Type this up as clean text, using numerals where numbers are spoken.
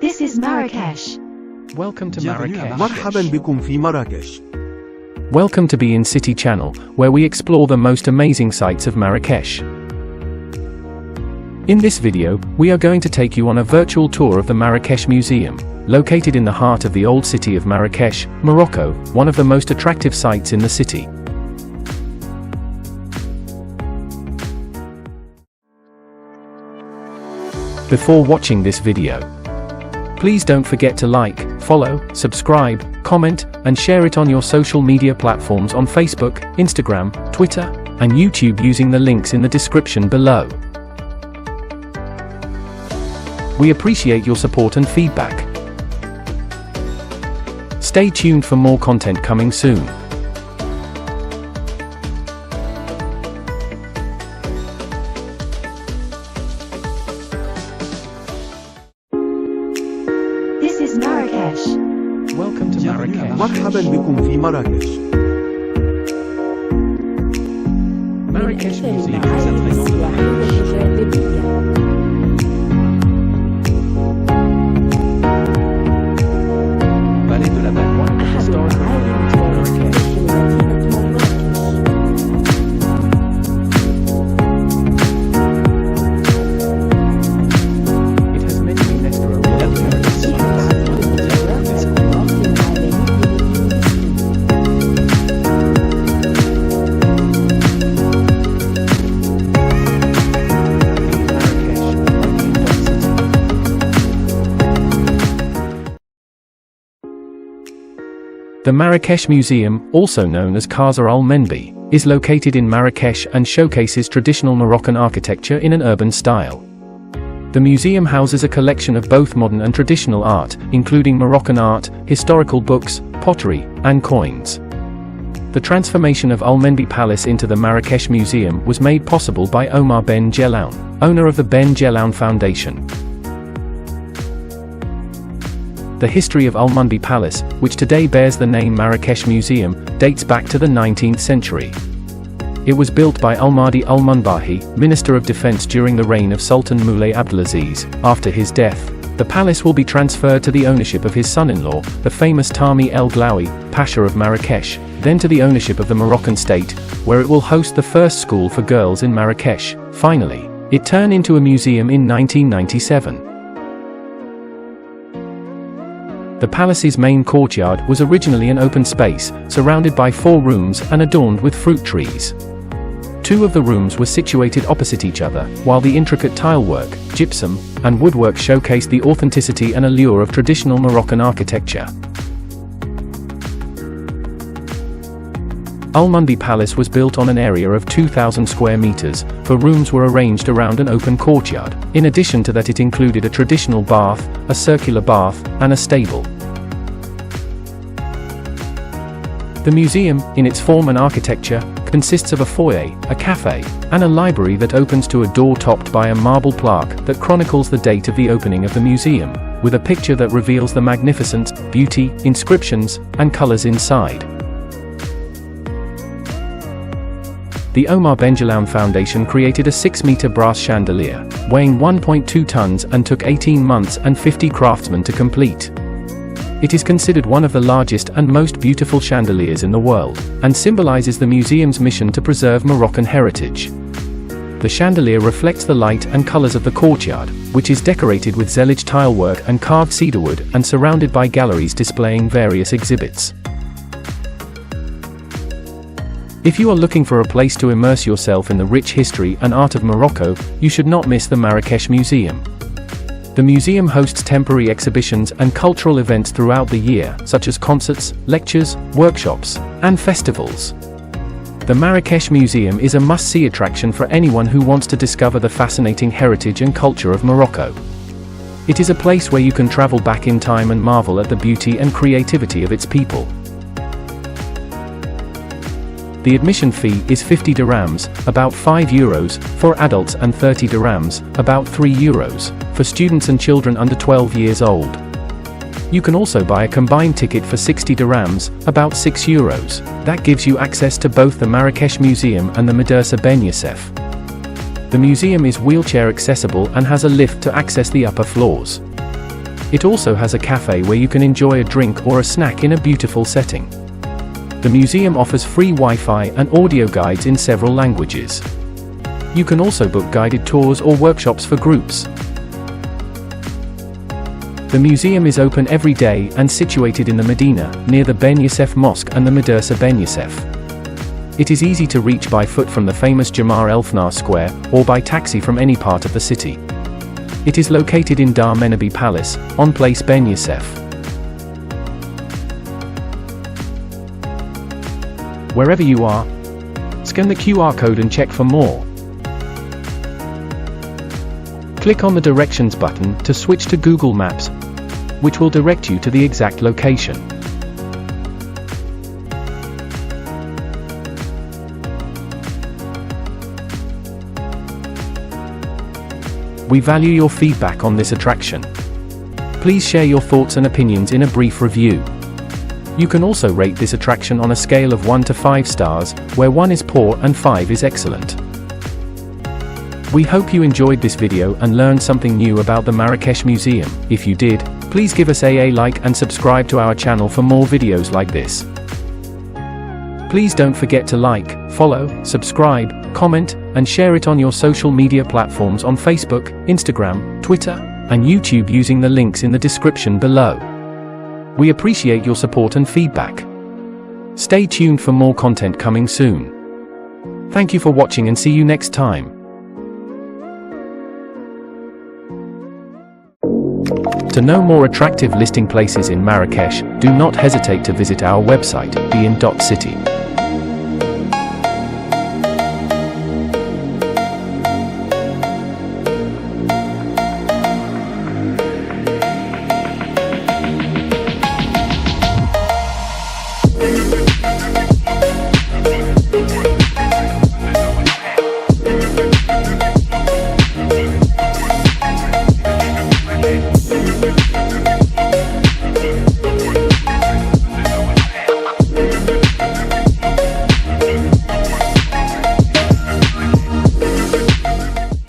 This is Marrakech. Welcome to Marrakech. مرحبا بكم في مراكش. Welcome to Be in City channel, where we explore the most amazing sights of Marrakech. In this video, we are going to take you on a virtual tour of the Marrakech Museum, located in the heart of the old city of Marrakech, Morocco, one of the most attractive sites in the city. Before watching this video, please don't forget to like, follow, subscribe, comment, and share it on your social media platforms on Facebook, Instagram, Twitter, and YouTube using the links in the description below. We appreciate your support and feedback. Stay tuned for more content coming soon. This is Marrakech. Welcome to Marrakech. مرحبا بكم في مراكش. Marrakech Museum The Marrakech Museum, also known as Casa al-Mnebhi, is located in Marrakech and showcases traditional Moroccan architecture in an urban style. The museum houses a collection of both modern and traditional art, including Moroccan art, historical books, pottery, and coins. The transformation of Al-Mnebhi Palace into the Marrakech Museum was made possible by Omar Benjelloun, owner of the Benjelloun Foundation. The history of Al-Mnebhi Palace, which today bears the name Marrakech Museum, dates back to the 19th century. It was built by Almadi al-Munbahi, Minister of Defense during the reign of Sultan Moulay Abdelaziz. After his death, the palace will be transferred to the ownership of his son-in-law, the famous Tami el-Glaoui, Pasha of Marrakech, then to the ownership of the Moroccan state, where it will host the first school for girls in Marrakech. Finally, it turned into a museum in 1997. The palace's main courtyard was originally an open space, surrounded by 4 rooms and adorned with fruit trees. 2 of the rooms were situated opposite each other, while the intricate tilework, gypsum, and woodwork showcased the authenticity and allure of traditional Moroccan architecture. Al-Mnebhi Palace was built on an area of 2,000 square meters, for rooms were arranged around an open courtyard. In addition to that, it included a traditional bath, a circular bath, and a stable. The museum, in its form and architecture, consists of a foyer, a cafe, and a library that opens to a door topped by a marble plaque that chronicles the date of the opening of the museum, with a picture that reveals the magnificence, beauty, inscriptions, and colors inside. The Omar Benjelloun Foundation created a 6-meter brass chandelier, weighing 1.2 tons and took 18 months and 50 craftsmen to complete. It is considered one of the largest and most beautiful chandeliers in the world, and symbolizes the museum's mission to preserve Moroccan heritage. The chandelier reflects the light and colors of the courtyard, which is decorated with zellige tilework and carved cedarwood and surrounded by galleries displaying various exhibits. If you are looking for a place to immerse yourself in the rich history and art of Morocco, you should not miss the Marrakech Museum. The museum hosts temporary exhibitions and cultural events throughout the year, such as concerts, lectures, workshops, and festivals. The Marrakech Museum is a must-see attraction for anyone who wants to discover the fascinating heritage and culture of Morocco. It is a place where you can travel back in time and marvel at the beauty and creativity of its people. The admission fee is 50 dirhams, about €5, for adults, and 30 dirhams, about €3, for students and children under 12 years old. You can also buy a combined ticket for 60 dirhams, about €6. That gives you access to both the Marrakech Museum and the Madrasa Ben Youssef. The museum is wheelchair accessible and has a lift to access the upper floors. It also has a cafe where you can enjoy a drink or a snack in a beautiful setting. The museum offers free Wi-Fi and audio guides in several languages. You can also book guided tours or workshops for groups. The museum is open every day and situated in the Medina, near the Ben Youssef Mosque and the Madrasa Ben Youssef. It is easy to reach by foot from the famous Jemaa el-Fna square, or by taxi from any part of the city. It is located in Dar Mnebhi Palace, on Place Ben Youssef. Wherever you are, scan the QR code and check for more. Click on the directions button to switch to Google Maps, which will direct you to the exact location. We value your feedback on this attraction. Please share your thoughts and opinions in a brief review. You can also rate this attraction on a scale of 1 to 5 stars, where 1 is poor and 5 is excellent. We hope you enjoyed this video and learned something new about the Marrakech Museum. If you did, please give us a like and subscribe to our channel for more videos like this. Please don't forget to like, follow, subscribe, comment, and share it on your social media platforms on Facebook, Instagram, Twitter, and YouTube using the links in the description below. We appreciate your support and feedback. Stay tuned for more content coming soon. Thank you for watching and see you next time. To know more attractive listing places in Marrakech, do not hesitate to visit our website, bein.city.